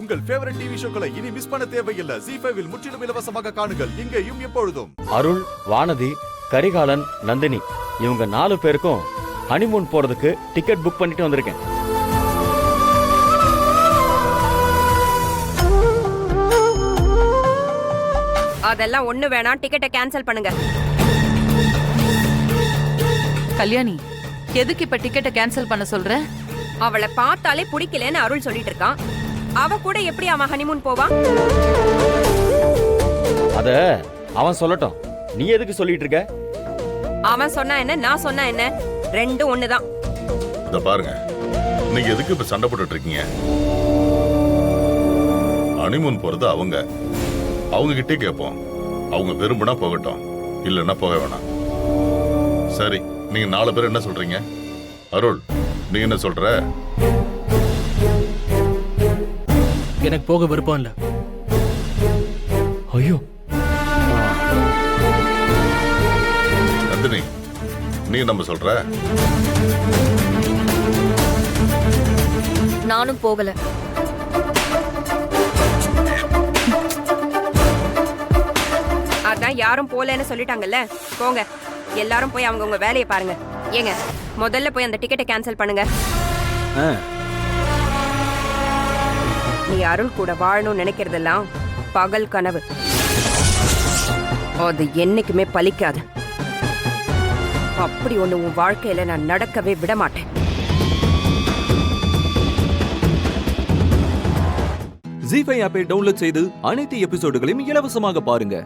உங்கள் favourite TV ஷோக்களை இனி miss பண்ண தேவையில்லை. ZEE5 இல் முற்றிலும் இலவசமாக காணுங்கள். இங்கேயும் எப்பொழுதும். அருள், வானதி, கரிகாலன், நந்தினி இவங்க 4 பேருக்கும் ஹனிமூன் போறதுக்கு டிக்கெட் புக் பண்ணிட்டு வந்திருக்கேன். அதெல்லாம் ஒண்ணு வேணாம், டிக்கெட்டை கேன்சல் பண்ணுங்க. கல்யாணி, எதுக்கு இப்ப டிக்கெட்டை கேன்சல் பண்ண சொல்ற? அவளை பார்த்தாலே பிடிக்கலன்னு அருள் சொல்லிட்டு இருக்கான். அவ கூட எப்படி அவன் ஹனிமூன் போவான்? அத அவன் சொல்லட்டும், நீ எதுக்கு சொல்லிட்டு இருக்க? அவன் சொன்னா என்ன, நான் சொன்னா என்ன, ரெண்டும் ஒண்ணுதான். இத பாருங்க, நீங்க எதுக்கு இப்ப சண்டை போட்டுட்டு இருக்கீங்க? ஹனிமூன் போறது அவங்க கிட்டே கேட்போம். அவங்க விரும்பினா போகட்டும், இல்லைன்னா போக வேணாம். சரி, நீங்க 4 பேர் என்ன சொல்றீங்க? அருள், நீ என்ன சொல்ற? எனக்கு போக விருப்பம் இல்ல. ஐயோ, நந்தினி, நீ நம்ம சொல்ற? நானும் போகல. அதான் யாரும் போலன்னு சொல்லிட்டாங்கல்ல, போங்க. எல்லாரும் போய் அவங்கவுங்க வேலையை பாருங்க. ஏங்க, முதல்ல போய் அந்த டிக்கெட்டை கேன்சல் பண்ணுங்க. நீ அருள் கூட வாழணும்னு நினைக்கிறதெல்லாம் பகல் கனவு. அது என்னைக்குமே பலிக்காது. அப்படி ஒண்ணு உன் வாழ்க்கையில நான் நடக்கவே விட மாட்டேன். ZEE5 ஆப்பை டவுன்லோட் செய்து அனைத்து எபிசோடுகளையும் இலவசமாக பாருங்க.